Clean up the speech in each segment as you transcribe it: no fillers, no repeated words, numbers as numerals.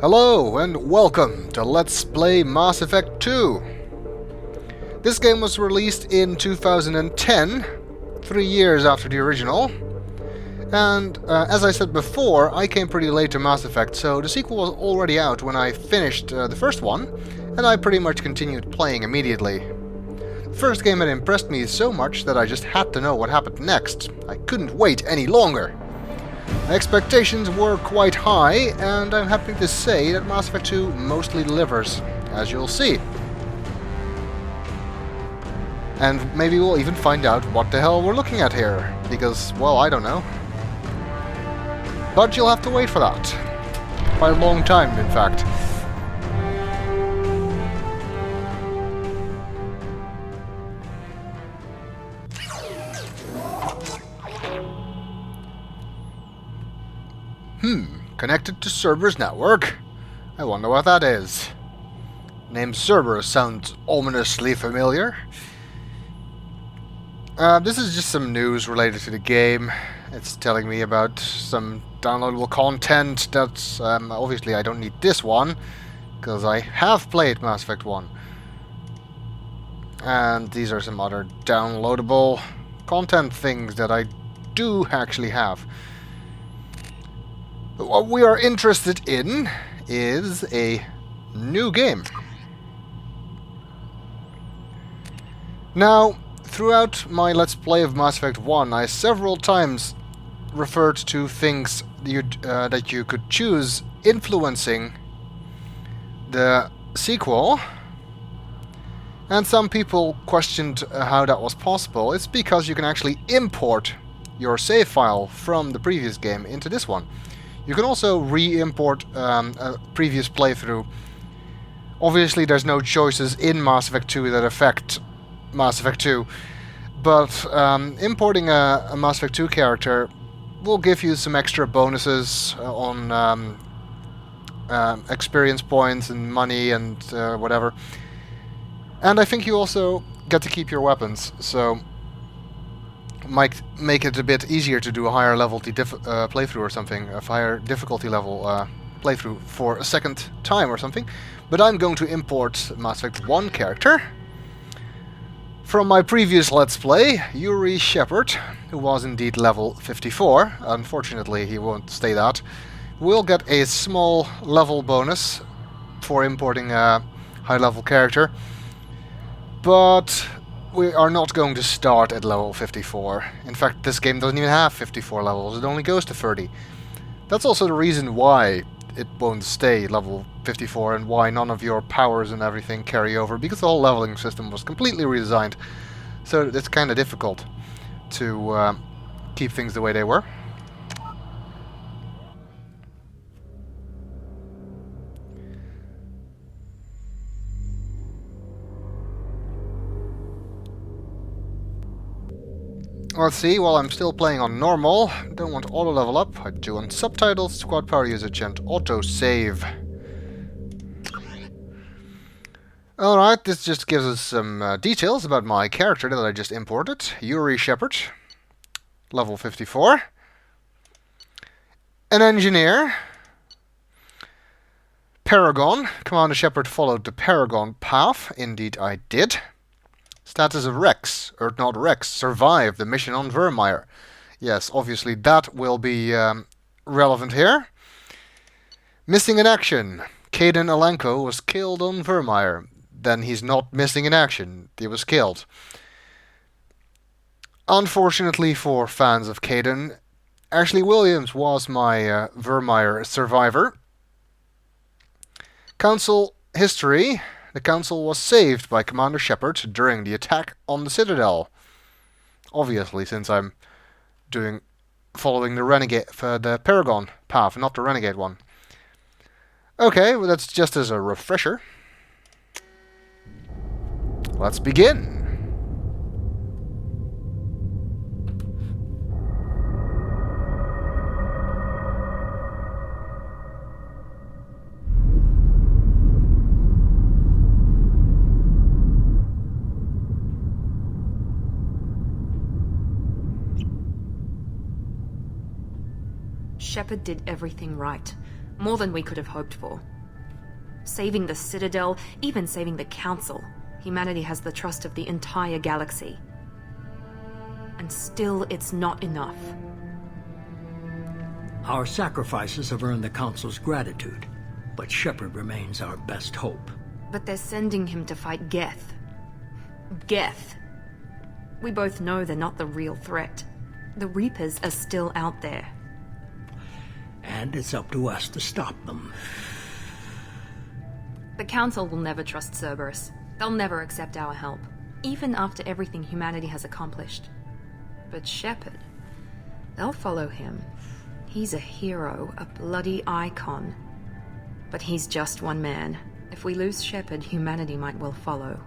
Hello and welcome to Let's Play Mass Effect 2. This game was released in 2010, 3 years after the original. And as I said before, I came pretty late to Mass Effect, so the sequel was already out when I finished the first one, and I pretty much continued playing immediately. The first game had impressed me so much that I just had to know what happened next. I couldn't wait any longer. Expectations were quite high, and I'm happy to say that Mass Effect 2 mostly delivers, as you'll see. And maybe we'll even find out what the hell we're looking at here, because, well, I don't know. But you'll have to wait for that. Quite a long time, in fact. Connected to Cerberus network? I wonder what that is. Name Cerberus sounds ominously familiar. This is just some news related to the game. It's telling me about some downloadable content that's... obviously I don't need this one, because I have played Mass Effect 1. And these are some other downloadable content things that I do actually have. What we are interested in is a new game. Now, throughout my Let's Play of Mass Effect 1, I several times referred to things that you could choose influencing the sequel. And some people questioned how that was possible. It's because you can actually import your save file from the previous game into this one. You can also re-import a previous playthrough. Obviously there's no choices in Mass Effect 2 that affect Mass Effect 2, but importing a Mass Effect 2 character will give you some extra bonuses on experience points and money and whatever. And I think you also get to keep your weapons, so might make it a bit easier to do a higher level playthrough or something, a higher difficulty level playthrough for a second time or something. But I'm going to import Mass Effect 1 character from my previous Let's Play, Yuri Shepard, who was indeed level 54. Unfortunately, he won't stay that. We'll get a small level bonus for importing a high-level character, but we are not going to start at level 54. In fact, this game doesn't even have 54 levels, it only goes to 30. That's also the reason why it won't stay level 54 and why none of your powers and everything carry over, because the whole leveling system was completely redesigned. So it's kind of difficult to keep things the way they were. Let's see, while I'm still playing on normal, don't want auto level up, I do want subtitles, squad power usage and auto save. Alright, this just gives us some details about my character that I just imported, Yuri Shepard, level 54. An engineer. Paragon. Commander Shepard followed the Paragon path, indeed I did. Status of Rex, or not Rex, survived the mission on Virmire. Yes, obviously that will be relevant here. Missing in action. Kaidan Alenko was killed on Virmire. Then he's not missing in action. He was killed. Unfortunately for fans of Kaidan, Ashley Williams was my Virmire survivor. Council history. The Council was saved by Commander Shepard during the attack on the Citadel. Obviously, since I'm following the Paragon path, not the Renegade one. Okay, well, that's just as a refresher. Let's begin. Shepard did everything right. More than we could have hoped for. Saving the Citadel, even saving the Council, humanity has the trust of the entire galaxy. And still, it's not enough. Our sacrifices have earned the Council's gratitude, but Shepard remains our best hope. But they're sending him to fight Geth. Geth. We both know they're not the real threat. The Reapers are still out there. And it's up to us to stop them. The Council will never trust Cerberus. They'll never accept our help, even after everything humanity has accomplished. But Shepard, they'll follow him. He's a hero, a bloody icon. But he's just one man. If we lose Shepard, humanity might well follow.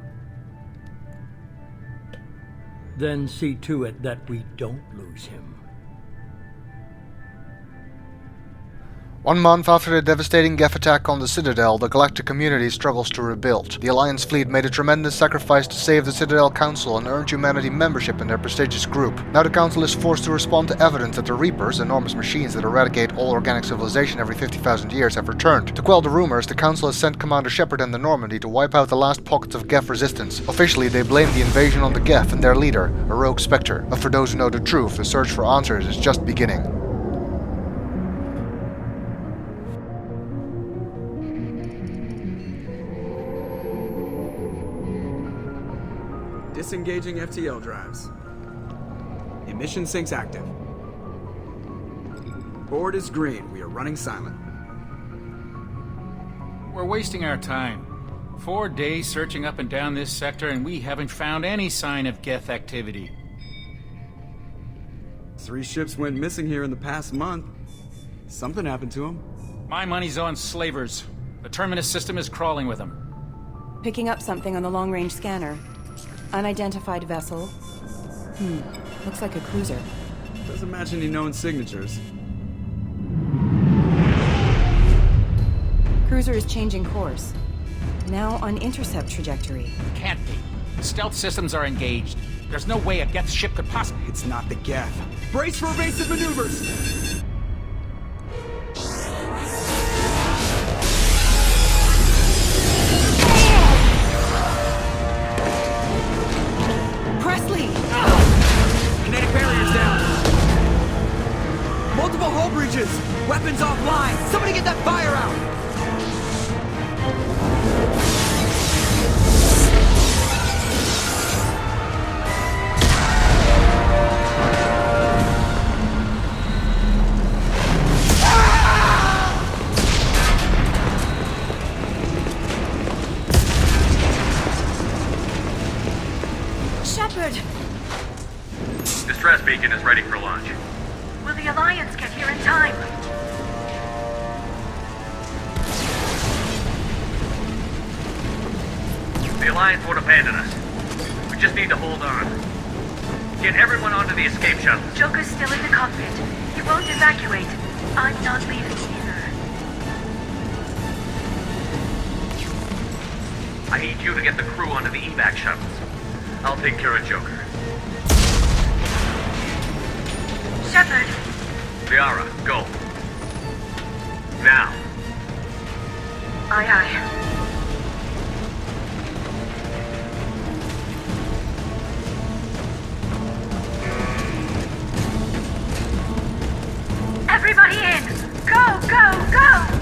Then see to it that we don't lose him. 1 month after the devastating geth attack on the Citadel, the galactic community struggles to rebuild. The Alliance fleet made a tremendous sacrifice to save the Citadel Council and earned humanity membership in their prestigious group. Now the Council is forced to respond to evidence that the Reapers, enormous machines that eradicate all organic civilization every 50,000 years, have returned. To quell the rumors, the Council has sent Commander Shepard and the Normandy to wipe out the last pockets of geth resistance. Officially, they blame the invasion on the geth and their leader, a rogue Spectre. But for those who know the truth, the search for answers is just beginning. Disengaging FTL drives. Emission sinks active. Board is green. We are running silent. We're wasting our time. 4 days searching up and down this sector, and we haven't found any sign of geth activity. 3 ships went missing here in the past month. Something happened to them. My money's on slavers. The Terminus system is crawling with them. Picking up something on the long-range scanner. Unidentified vessel. Looks like a cruiser. Doesn't match any known signatures. Cruiser is changing course. Now on intercept trajectory. Can't be. Stealth systems are engaged. There's no way a geth ship could possibly... It's not the geth. Brace for evasive maneuvers! Kinetic barriers down. Multiple hull breaches. Weapons offline. Somebody get that fire out. Shepard! Distress beacon is ready for launch. Will the Alliance get here in time? The Alliance won't abandon us. We just need to hold on. Get everyone onto the escape shuttle. Joker's still in the cockpit. He won't evacuate. I'm not leaving either. I need you to get the crew onto the evac shuttles. I'll take care of Joker. Shepard! Liara, go. Now. Aye, aye. Everybody in! Go, go, go!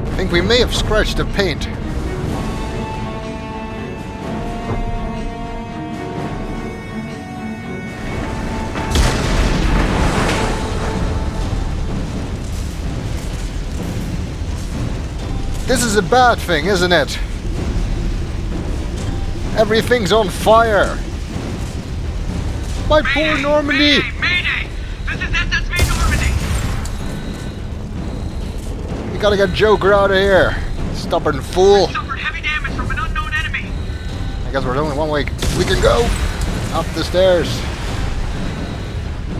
I think we may have scratched the paint. This is a bad thing, isn't it? Everything's on fire. My poor Normandy! Mayday! This is SSV Normandy! You gotta get Joker out of here. Stubborn fool. Suffered heavy damage from an unknown enemy. I guess we're only one way we can go. Up the stairs.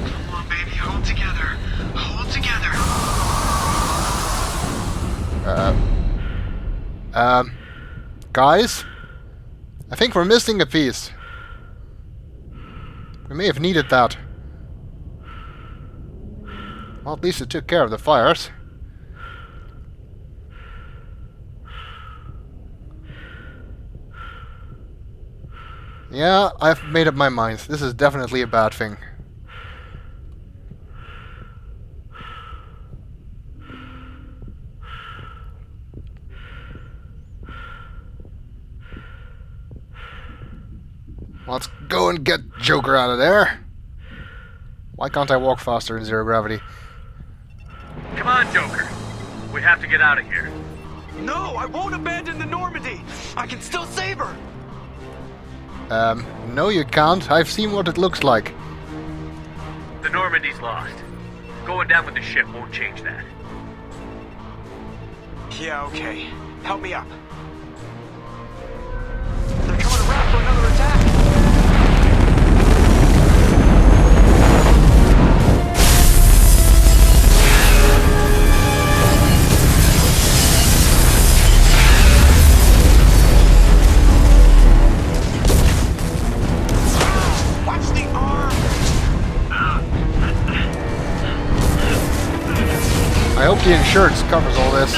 Come on, baby, hold together. Hold together. Guys? I think we're missing a piece. We may have needed that. Well, at least it took care of the fires. Yeah, I've made up my mind. This is definitely a bad thing. Let's go and get Joker out of there. Why can't I walk faster in zero gravity? Come on, Joker. We have to get out of here. No, I won't abandon the Normandy. I can still save her. No you can't. I've seen what it looks like. The Normandy's lost. Going down with the ship won't change that. Yeah, okay. Help me up. They're coming around for another attack. Watch the arm. I hope the insurance covers all this.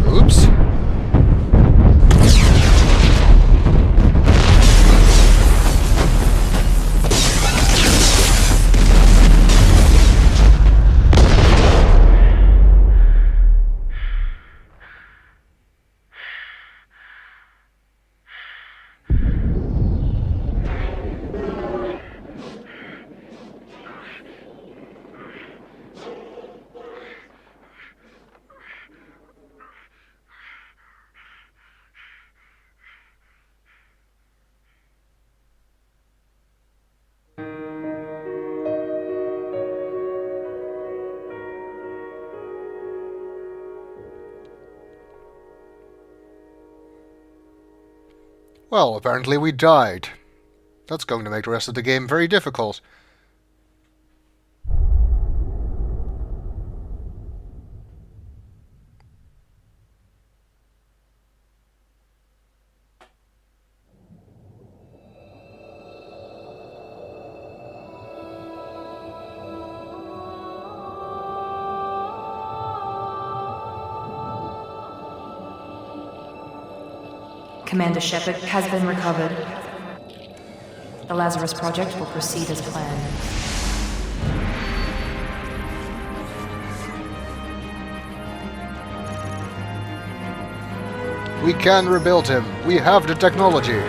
Oops. Well, apparently we died. That's going to make the rest of the game very difficult. Commander Shepard has been recovered. The Lazarus project will proceed as planned. We can rebuild him. We have the technology.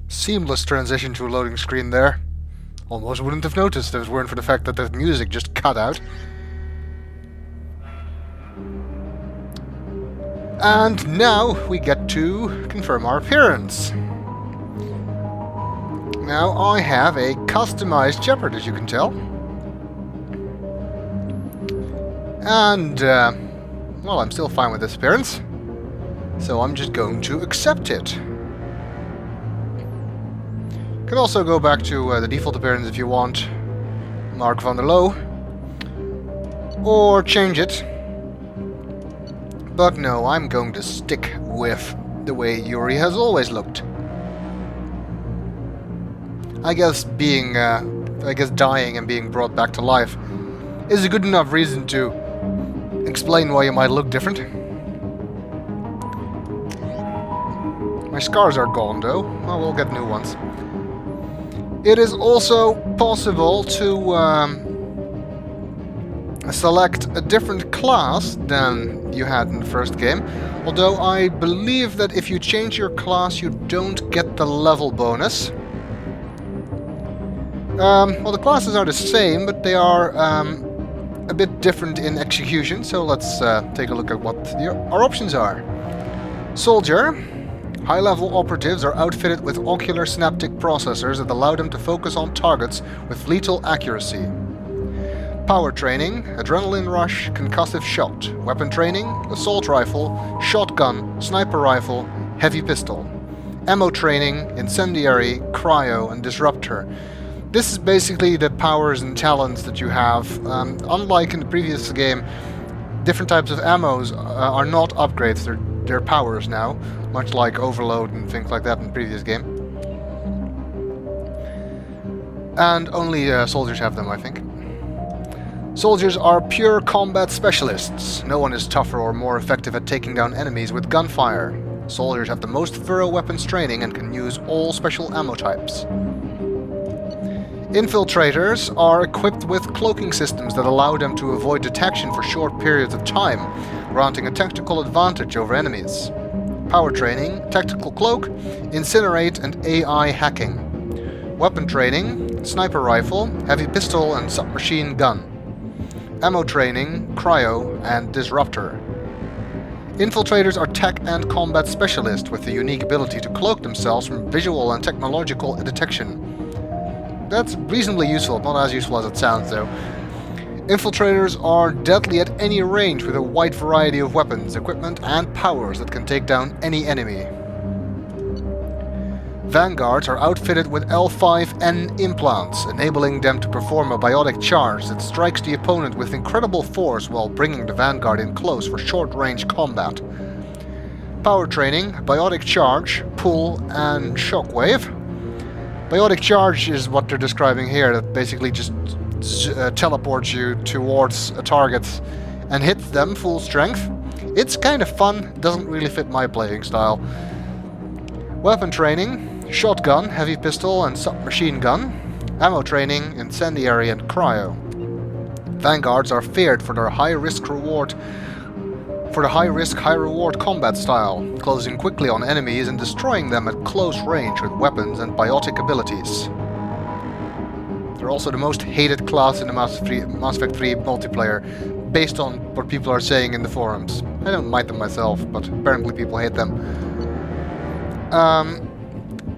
Seamless transition to a loading screen there. Almost wouldn't have noticed if it weren't for the fact that the music just cut out. And now we get to confirm our appearance. Now I have a customized Shepard, as you can tell. And, well, I'm still fine with this appearance. So I'm just going to accept it. Can also go back to the default appearance if you want, Mark van der Loo, or change it. But no, I'm going to stick with the way Yuri has always looked. I guess dying and being brought back to life is a good enough reason to explain why you might look different. My scars are gone though. Well, we'll get new ones. It is also possible to select a different class than you had in the first game, although I believe that if you change your class you don't get the level bonus. Well, the classes are the same, but they are a bit different in execution, so let's take a look at what our options are. Soldier. High-level operatives are outfitted with ocular synaptic processors that allow them to focus on targets with lethal accuracy. Power training, adrenaline rush, concussive shot. Weapon training, assault rifle, shotgun, sniper rifle, heavy pistol. Ammo training, incendiary, cryo, and disruptor. This is basically the powers and talents that you have. Unlike in the previous game, different types of ammos are not upgrades, they're powers now, much like Overlord and things like that in the previous game. And only soldiers have them, I think. Soldiers are pure combat specialists. No one is tougher or more effective at taking down enemies with gunfire. Soldiers have the most thorough weapons training and can use all special ammo types. Infiltrators are equipped with cloaking systems that allow them to avoid detection for short periods of time, granting a tactical advantage over enemies. Power training, tactical cloak, incinerate, and AI hacking. Weapon training, sniper rifle, heavy pistol, and submachine gun. Ammo training, cryo, and disruptor. Infiltrators are tech and combat specialists with the unique ability to cloak themselves from visual and technological detection. That's reasonably useful, not as useful as it sounds though. Infiltrators are deadly at any range with a wide variety of weapons, equipment, and powers that can take down any enemy. Vanguards are outfitted with L5N implants, enabling them to perform a biotic charge that strikes the opponent with incredible force while bringing the Vanguard in close for short-range combat. Power training, biotic charge, pull, and shockwave. Biotic charge is what they're describing here, that basically just teleports you towards a target and hits them full strength. It's kind of fun, doesn't really fit my playing style. Weapon training, shotgun, heavy pistol, and submachine gun. Ammo training, incendiary, and cryo. Vanguards are feared for their high-risk, high-reward combat style, closing quickly on enemies and destroying them at close range with weapons and biotic abilities. They're also the most hated class in the Mass Effect 3 multiplayer, based on what people are saying in the forums. I don't mind them myself, but apparently people hate them.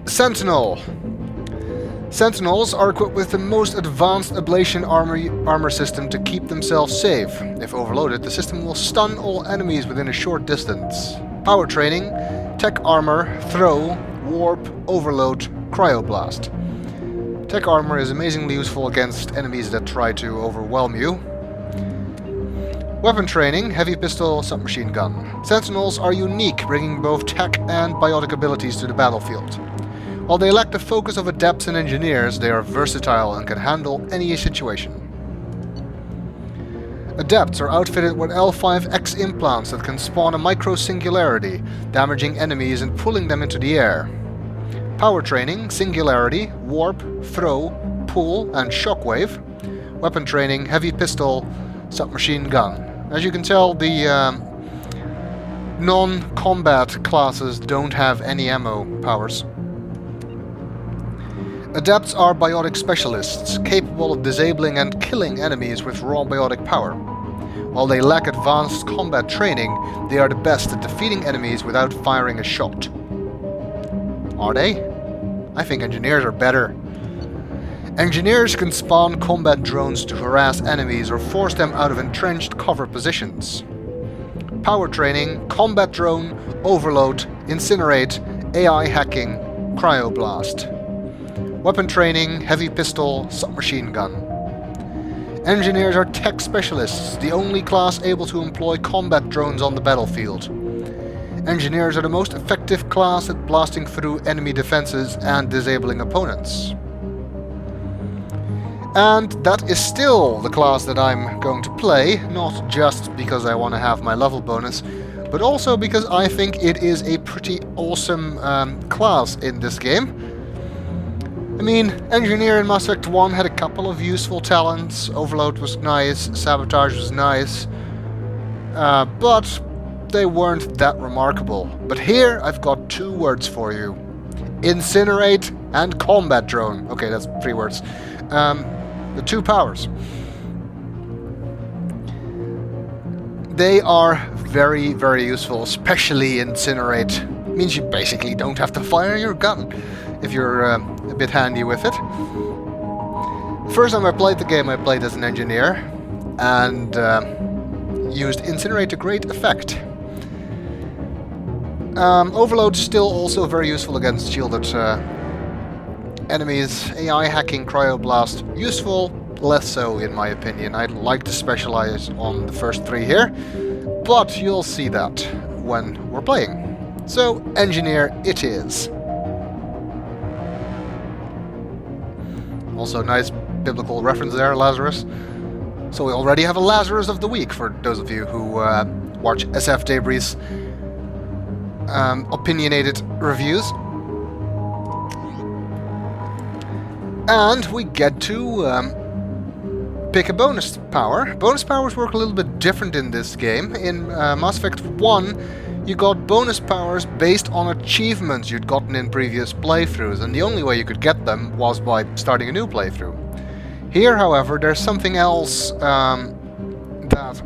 Sentinel. Sentinels are equipped with the most advanced ablation armor system to keep themselves safe. If overloaded, the system will stun all enemies within a short distance. Power training, tech armor, throw, warp, overload, cryoblast. Tech armor is amazingly useful against enemies that try to overwhelm you. Weapon training, heavy pistol, submachine gun. Sentinels are unique, bringing both tech and biotic abilities to the battlefield. While they lack the focus of adepts and engineers, they are versatile and can handle any situation. Adepts are outfitted with L5X implants that can spawn a micro-singularity, damaging enemies and pulling them into the air. Power training, singularity, warp, throw, pull, and shockwave. Weapon training, heavy pistol, submachine gun. As you can tell, the non-combat classes don't have any ammo powers. Adepts are biotic specialists, capable of disabling and killing enemies with raw biotic power. While they lack advanced combat training, they are the best at defeating enemies without firing a shot. Are they? I think engineers are better. Engineers can spawn combat drones to harass enemies or force them out of entrenched cover positions. Power training, combat drone, overload, incinerate, AI hacking, cryoblast. Weapon training, heavy pistol, submachine gun. Engineers are tech specialists, the only class able to employ combat drones on the battlefield. Engineers are the most effective class at blasting through enemy defenses and disabling opponents. And that is still the class that I'm going to play, not just because I want to have my level bonus, but also because I think it is a pretty awesome class in this game. I mean, Engineer in Mass Effect 1 had a couple of useful talents, Overload was nice, Sabotage was nice, but they weren't that remarkable. But here I've got 2 words for you. Incinerate and Combat Drone. Okay, that's 3 words. The 2 powers. They are very, very useful, especially Incinerate. It means you basically don't have to fire your gun if you're a bit handy with it. The first time I played the game, I played as an engineer and used Incinerate to great effect. Overload's still also very useful against shielded enemies. AI hacking, cryoblast, useful, less so in my opinion. I'd like to specialize on the first 3 here, but you'll see that when we're playing. So, engineer it is. Also nice biblical reference there, Lazarus. So we already have a Lazarus of the week for those of you who watch SF Debris' opinionated reviews. And we get to pick a bonus power. Bonus powers work a little bit different in this game. In Mass Effect 1, you got bonus powers based on achievements you'd gotten in previous playthroughs, and the only way you could get them was by starting a new playthrough. Here, however, there's something else that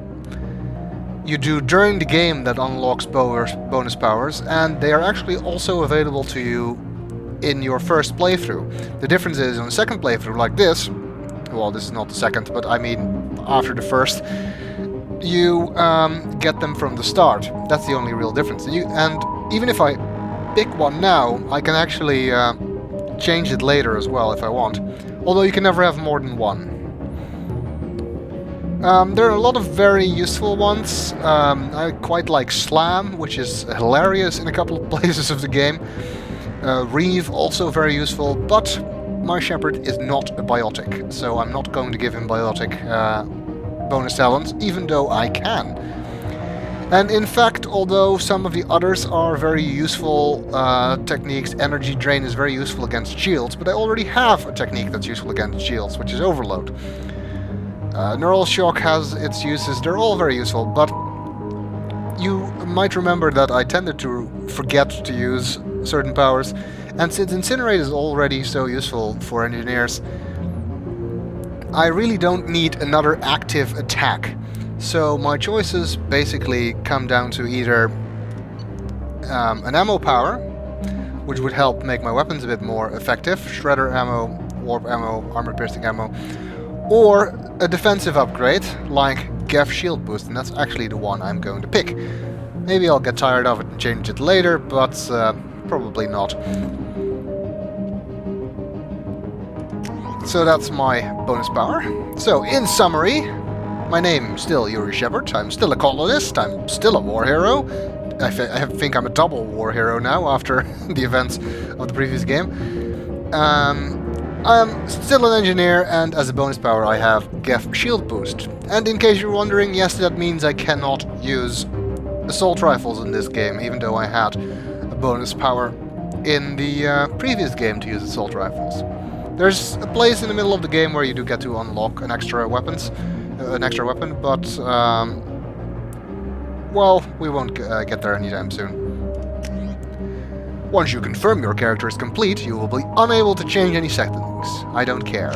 you do during the game that unlocks bonus powers, and they are actually also available to you in your first playthrough. The difference is, on the second playthrough like this, well, this is not the second, but I mean after the first, you get them from the start. That's the only real difference. And even if I pick one now, I can actually change it later as well if I want. Although you can never have more than one. There are a lot of very useful ones. I quite like Slam, which is hilarious in a couple of places of the game. Reeve, also very useful, but my Shepard is not a biotic, so I'm not going to give him biotic bonus talents, even though I can. And in fact, although some of the others are very useful techniques, Energy Drain is very useful against shields, but I already have a technique that's useful against shields, which is Overload. Neural Shock has its uses, they're all very useful, but you might remember that I tended to forget to use certain powers, and since Incinerate is already so useful for engineers, I really don't need another active attack. So my choices basically come down to either an ammo power, which would help make my weapons a bit more effective, shredder ammo, warp ammo, armor-piercing ammo, or a defensive upgrade, like geth shield boost, and that's actually the one I'm going to pick. Maybe I'll get tired of it and change it later, but probably not. So that's my bonus power. So, in summary, my name's still Yuri Shepard, I'm still a colonist, I'm still a war hero. I think I'm a double war hero now after the events of the previous game. I'm still an engineer, and as a bonus power I have geth shield boost. And in case you're wondering, yes, that means I cannot use assault rifles in this game, even though I had a bonus power in the previous game to use assault rifles. There's a place in the middle of the game where you do get to unlock an extra weapon, but well, we won't get there anytime soon. Once you confirm your character is complete, you will be unable to change any settings. I don't care.